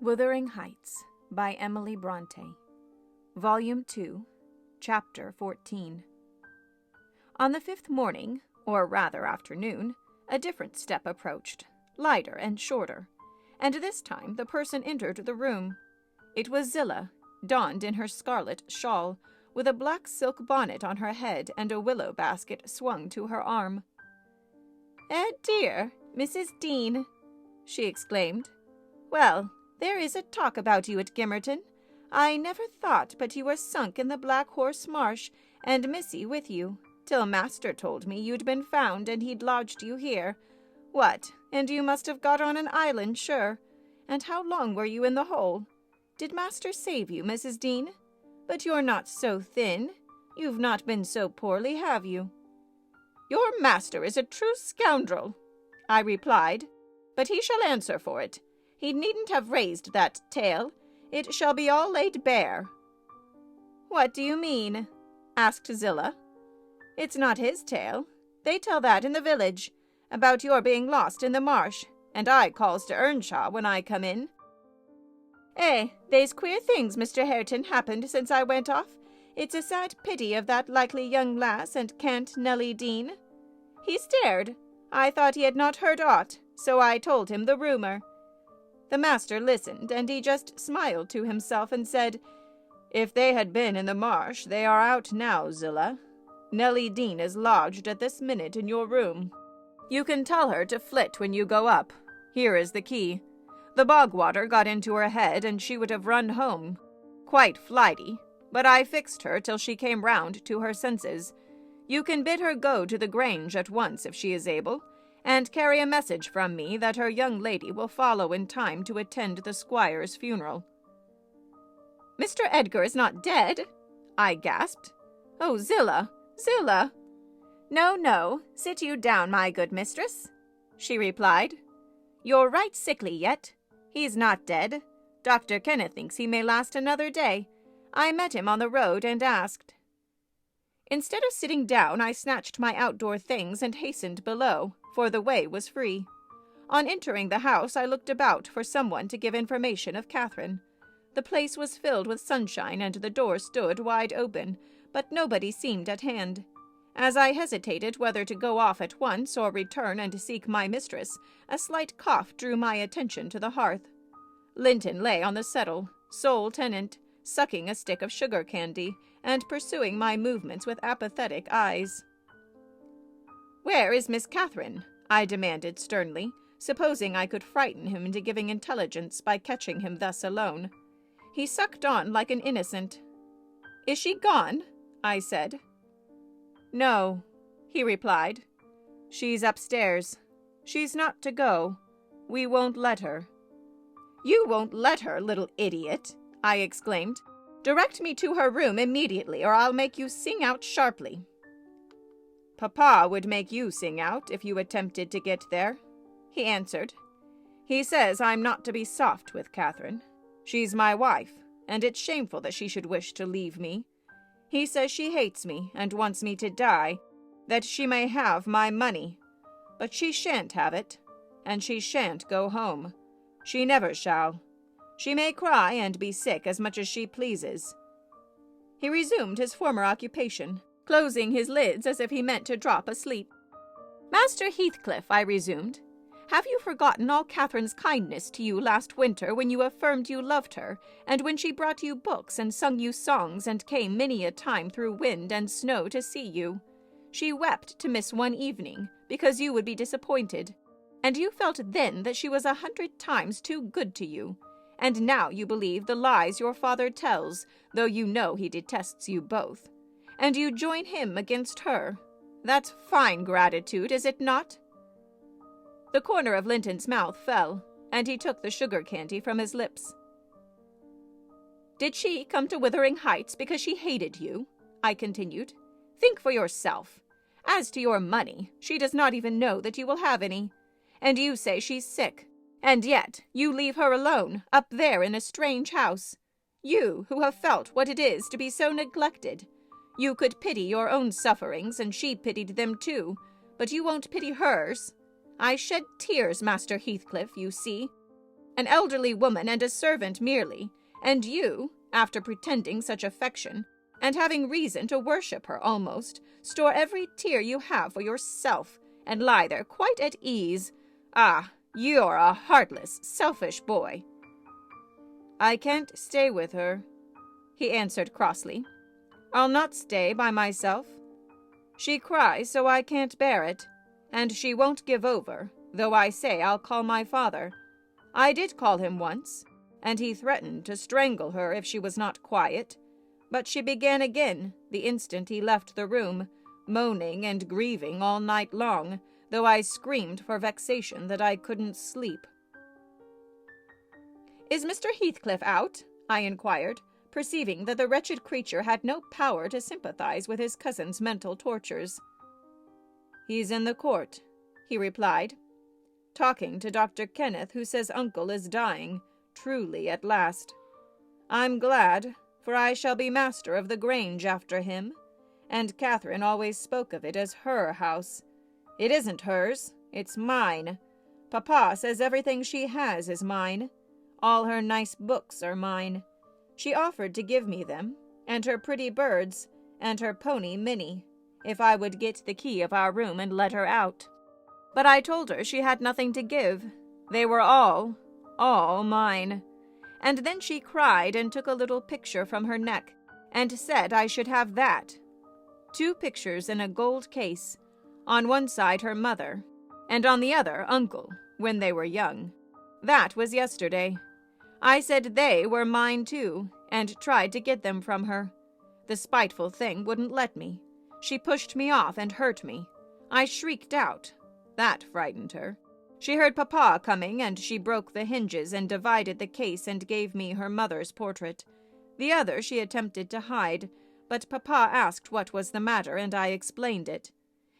Wuthering Heights by Emily Brontë, Volume 2, Chapter 14. On the fifth morning, or rather afternoon, a different step approached, lighter and shorter, and this time the person entered the room. It was Zillah, donned in her scarlet shawl, with a black silk bonnet on her head and a willow basket swung to her arm. "Dear, Mrs. Dean," she exclaimed. "Well, there is a talk about you at Gimmerton. I never thought but you were sunk in the Black Horse Marsh, and Missy with you, till Master told me you'd been found and he'd lodged you here. What, and you must have got on an island, sure. And how long were you in the hole? Did Master save you, Mrs. Dean? But you're not so thin. You've not been so poorly, have you?" "Your master is a true scoundrel," I replied, "but he shall answer for it. He needn't have raised that tale. It shall be all laid bare." "What do you mean?" asked Zillah. "It's not his tale. They tell that in the village, about your being lost in the marsh, and I calls to Earnshaw when I come in. They's queer things, Mr. Hareton, happened since I went off. It's a sad pity of that likely young lass and cant Nellie Dean." He stared. I thought he had not heard aught, so I told him the rumour. The master listened, and he just smiled to himself and said, "If they had been in the marsh, they are out now, Zillah. Nellie Dean is lodged at this minute in your room. You can tell her to flit when you go up. Here is the key. The bog water got into her head, and she would have run home. Quite flighty, but I fixed her till she came round to her senses. You can bid her go to the Grange at once if she is able, and carry a message from me that her young lady will follow in time to attend the squire's funeral." "Mr. Edgar is not dead?" I gasped. "Oh, Zillah, Zillah!" No, sit you down, my good mistress," she replied. "You're right sickly yet. He's not dead. Dr. Kenneth thinks he may last another day. I met him on the road and asked." Instead of sitting down, I snatched my outdoor things and hastened below, for the way was free. On entering the house, I looked about for someone to give information of Catherine. The place was filled with sunshine, and the door stood wide open, but nobody seemed at hand. As I hesitated whether to go off at once or return and seek my mistress, a slight cough drew my attention to the hearth. Linton lay on the settle, sole tenant, sucking a stick of sugar candy, and pursuing my movements with apathetic eyes. "Where is Miss Catherine?" I demanded sternly, supposing I could frighten him into giving intelligence by catching him thus alone. He sucked on like an innocent. "Is she gone?" I said. "No," he replied. "She's upstairs. She's not to go. We won't let her." "You won't let her, little idiot!" I exclaimed. "Direct me to her room immediately, or I'll make you sing out sharply." "Papa would make you sing out if you attempted to get there," he answered. "He says I'm not to be soft with Catherine. She's my wife, and it's shameful that she should wish to leave me. He says she hates me and wants me to die, that she may have my money. But she shan't have it, and she shan't go home. She never shall. She may cry and be sick as much as she pleases." He resumed his former occupation, closing his lids as if he meant to drop asleep. "Master Heathcliff," I resumed, "have you forgotten all Catherine's kindness to you last winter when you affirmed you loved her, and when she brought you books and sung you songs and came many a time through wind and snow to see you? She wept to miss one evening, because you would be disappointed, and you felt then that she was 100 times too good to you. And now you believe the lies your father tells, though you know he detests you both. And you join him against her. That's fine gratitude, is it not?" The corner of Linton's mouth fell, and he took the sugar candy from his lips. "Did she come to Wuthering Heights because she hated you?" I continued. "Think for yourself. As to your money, she does not even know that you will have any. And you say she's sick. And yet you leave her alone, up there in a strange house. You, who have felt what it is to be so neglected. You could pity your own sufferings, and she pitied them too, but you won't pity hers. I shed tears, Master Heathcliff, you see. an elderly woman and a servant merely, and you, after pretending such affection, and having reason to worship her almost, store every tear you have for yourself, and lie there quite at ease. Ah, you're a heartless, selfish boy." "I can't stay with her," he answered crossly. "I'll not stay by myself. She cries so I can't bear it, and she won't give over, though I say I'll call my father. I did call him once, and he threatened to strangle her if she was not quiet, but she began again the instant he left the room, moaning and grieving all night long, though I screamed for vexation that I couldn't sleep." "Is Mr. Heathcliff out?" I inquired, perceiving that the wretched creature had no power to sympathize with his cousin's mental tortures. "He's in the court," he replied, "talking to Dr. Kenneth, who says uncle is dying, truly at last. I'm glad, for I shall be master of the Grange after him, and Catherine always spoke of it as her house. It isn't hers, it's mine. Papa says everything she has is mine. All her nice books are mine. She offered to give me them, and her pretty birds, and her pony Minnie, if I would get the key of our room and let her out. But I told her she had nothing to give. They were all mine. And then she cried and took a little picture from her neck, and said I should have that. 2 pictures in a gold case, on one side her mother, and on the other uncle, when they were young. That was yesterday. I said they were mine too, and tried to get them from her. The spiteful thing wouldn't let me. She pushed me off and hurt me. I shrieked out. That frightened her. She heard Papa coming, and she broke the hinges and divided the case and gave me her mother's portrait. The other she attempted to hide, but Papa asked what was the matter, and I explained it.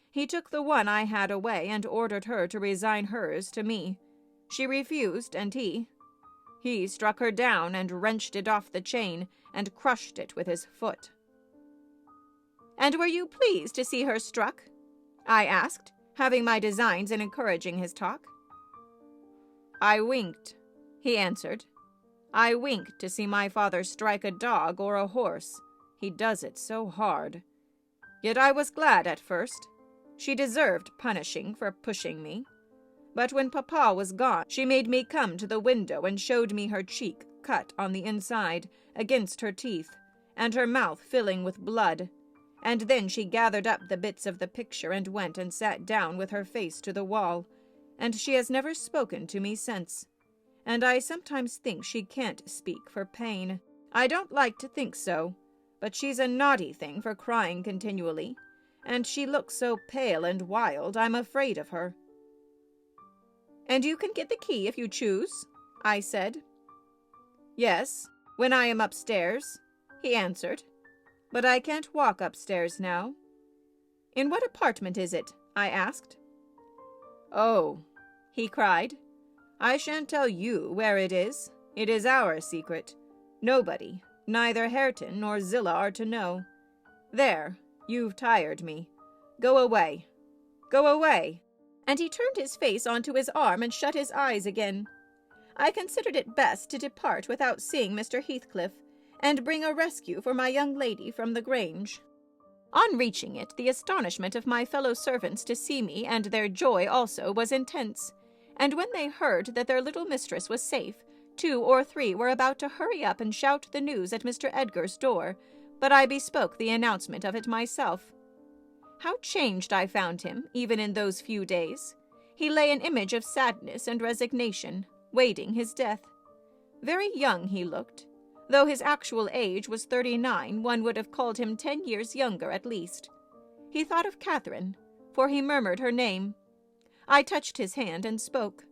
He took the one I had away and ordered her to resign hers to me. She refused, and he struck her down and wrenched it off the chain and crushed it with his foot." "And were you pleased to see her struck?" I asked, having my designs in encouraging his talk. "I winked," he answered. "I winked to see my father strike a dog or a horse. He does it so hard. Yet I was glad at first. She deserved punishing for pushing me. But when Papa was gone, she made me come to the window and showed me her cheek cut on the inside, against her teeth, and her mouth filling with blood. And then she gathered up the bits of the picture and went and sat down with her face to the wall, and she has never spoken to me since. And I sometimes think she can't speak for pain. I don't like to think so, but she's a naughty thing for crying continually, and she looks so pale and wild I'm afraid of her." "And you can get the key if you choose?" I said. "Yes, when I am upstairs," he answered. "But I can't walk upstairs now." "In what apartment is it?" I asked. "Oh," he cried, "I shan't tell you where it is. It is our secret. Nobody, neither Hareton nor Zillah, are to know. There, you've tired me. Go away. Go away." And he turned his face onto his arm and shut his eyes again. I considered it best to depart without seeing Mr. Heathcliff, and bring a rescue for my young lady from the Grange. On reaching it, the astonishment of my fellow servants to see me, and their joy also, was intense, and when they heard that their little mistress was safe, 2 or 3 were about to hurry up and shout the news at Mr. Edgar's door, but I bespoke the announcement of it myself. How changed I found him, even in those few days. He lay an image of sadness and resignation, waiting his death. Very young he looked. Though his actual age was 39, one would have called him 10 years younger at least. He thought of Catherine, for he murmured her name. I touched his hand and spoke.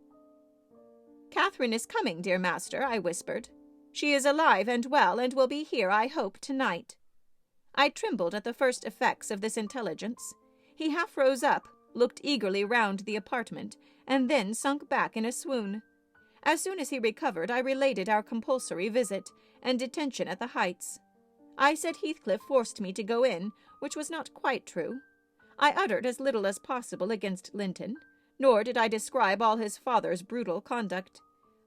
"Catherine is coming, dear master," I whispered. "She is alive and well, and will be here, I hope, tonight." I trembled at the first effects of this intelligence. He half rose up, looked eagerly round the apartment, and then sunk back in a swoon. As soon as he recovered, I related our compulsory visit, and detention at the Heights. I said Heathcliff forced me to go in, which was not quite true. I uttered as little as possible against Linton, nor did I describe all his father's brutal conduct.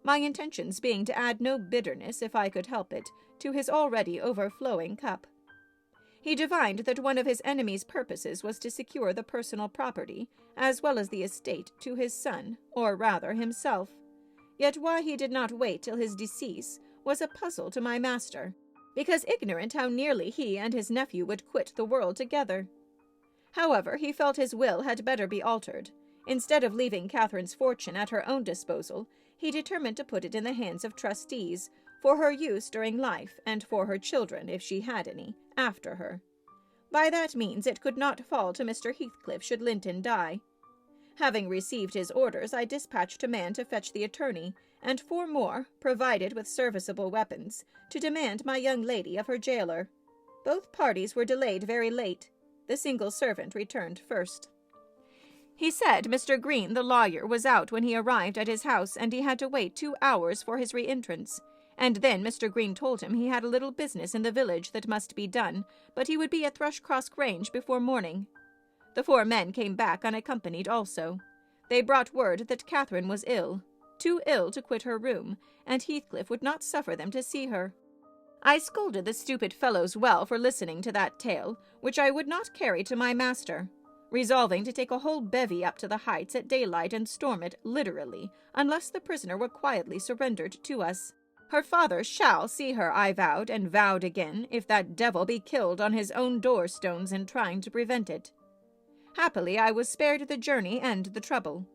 my intentions being to add no bitterness, if I could help it, to his already overflowing cup. He divined that one of his enemy's purposes was to secure the personal property, as well as the estate, to his son, or rather himself. Yet why he did not wait till his decease was a puzzle to my master, because ignorant how nearly he and his nephew would quit the world together. However, he felt his will had better be altered. Instead of leaving Catherine's fortune at her own disposal, he determined to put it in the hands of trustees, for her use during life, and for her children, if she had any, after her. By that means it could not fall to Mr. Heathcliff should Linton die. Having received his orders, I dispatched a man to fetch the attorney, and 4 more, provided with serviceable weapons, to demand my young lady of her gaoler. Both parties were delayed very late. The single servant returned first. He said Mr. Green, the lawyer, was out when he arrived at his house, and he had to wait 2 hours for his re-entrance. And then Mr. Green told him he had a little business in the village that must be done, but he would be at Thrushcross Grange before morning. The 4 men came back unaccompanied also. They brought word that Catherine was ill, too ill to quit her room, and Heathcliff would not suffer them to see her. I scolded the stupid fellows well for listening to that tale, which I would not carry to my master, resolving to take a whole bevy up to the Heights at daylight and storm it literally, unless the prisoner were quietly surrendered to us. Her father shall see her, I vowed, and vowed again, if that devil be killed on his own door-stones in trying to prevent it. Happily, I was spared the journey and the trouble.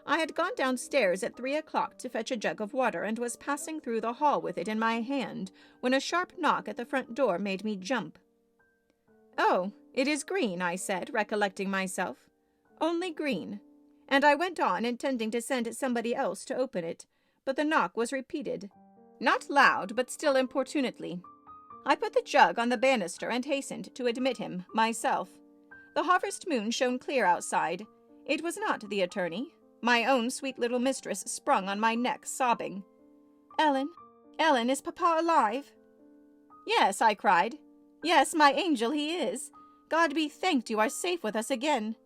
I had gone downstairs at 3 o'clock to fetch a jug of water, and was passing through the hall with it in my hand, when a sharp knock at the front door made me jump. "Oh, it is Green," I said, recollecting myself. "Only Green." And I went on, intending to send somebody else to open it, but the knock was repeated. Not loud, but still importunately. I put the jug on the banister and hastened to admit him, myself. The harvest moon shone clear outside. It was not the attorney. My own sweet little mistress sprung on my neck, sobbing. Ellen, is Papa alive?" "Yes," I cried. "Yes, my angel, he is. God be thanked you are safe with us again."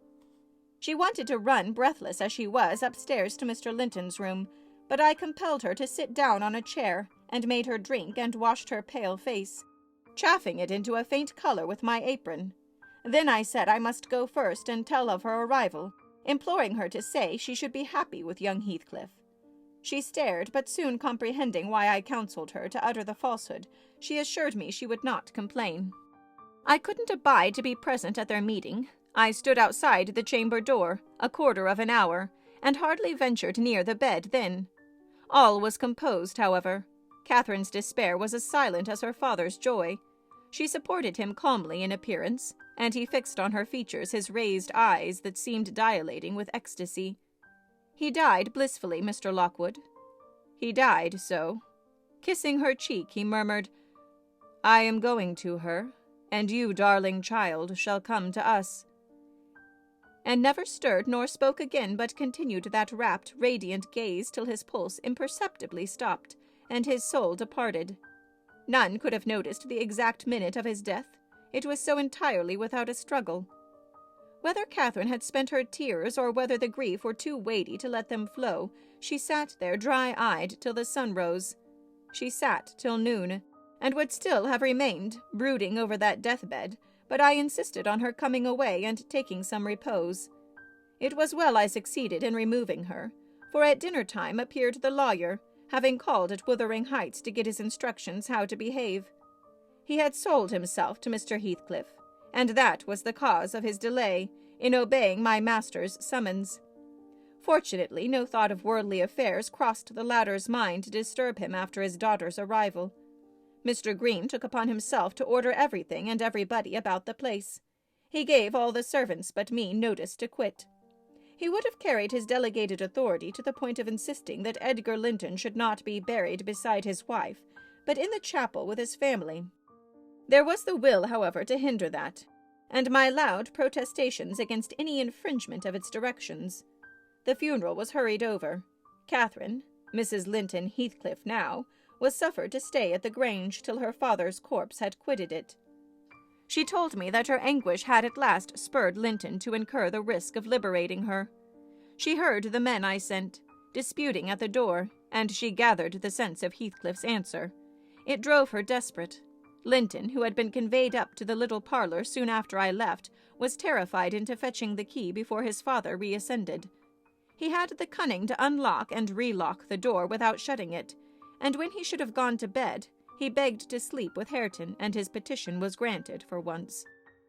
She wanted to run, breathless as she was, upstairs to Mr. Linton's room, but I compelled her to sit down on a chair, and made her drink and washed her pale face, chafing it into a faint color with my apron. Then I said I must go first and tell of her arrival, imploring her to say she should be happy with young Heathcliff. She stared, but soon comprehending why I counselled her to utter the falsehood, she assured me she would not complain. I couldn't abide to be present at their meeting. I stood outside the chamber door, a quarter of an hour, and hardly ventured near the bed then. All was composed, however. Catherine's despair was as silent as her father's joy. She supported him calmly in appearance, and he fixed on her features his raised eyes that seemed dilating with ecstasy. "He died blissfully, Mr. Lockwood." "He died so." Kissing her cheek, he murmured, "I am going to her, and you, darling child, shall come to us." And never stirred nor spoke again, but continued that rapt, radiant gaze till his pulse imperceptibly stopped, and his soul departed. None could have noticed the exact minute of his death. It was so entirely without a struggle. Whether Catherine had spent her tears, or whether the grief were too weighty to let them flow, she sat there dry-eyed till the sun rose. She sat till noon, and would still have remained, brooding over that deathbed, but I insisted on her coming away and taking some repose. It was well I succeeded in removing her, for at dinner-time appeared the lawyer, having called at Wuthering Heights to get his instructions how to behave. He had sold himself to Mr. Heathcliff, and that was the cause of his delay in obeying my master's summons. Fortunately, no thought of worldly affairs crossed the latter's mind to disturb him after his daughter's arrival. Mr. Green took upon himself to order everything and everybody about the place. He gave all the servants but me notice to quit. He would have carried his delegated authority to the point of insisting that Edgar Linton should not be buried beside his wife, but in the chapel with his family. There was the will, however, to hinder that, and my loud protestations against any infringement of its directions. The funeral was hurried over. Catherine, Mrs. Linton Heathcliff now, was suffered to stay at the Grange till her father's corpse had quitted it. She told me that her anguish had at last spurred Linton to incur the risk of liberating her. She heard the men I sent, disputing at the door, and she gathered the sense of Heathcliff's answer. It drove her desperate. Linton, who had been conveyed up to the little parlour soon after I left, was terrified into fetching the key before his father reascended. He had the cunning to unlock and relock the door without shutting it, and when he should have gone to bed, he begged to sleep with Hareton, and his petition was granted for once.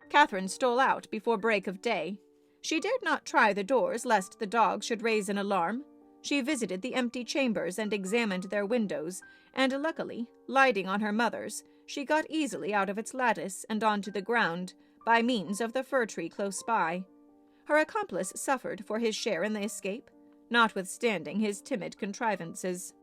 Catherine stole out before break of day. She dared not try the doors lest the dogs should raise an alarm. She visited the empty chambers and examined their windows, and luckily, lighting on her mother's, she got easily out of its lattice and onto the ground, by means of the fir tree close by. Her accomplice suffered for his share in the escape, notwithstanding his timid contrivances.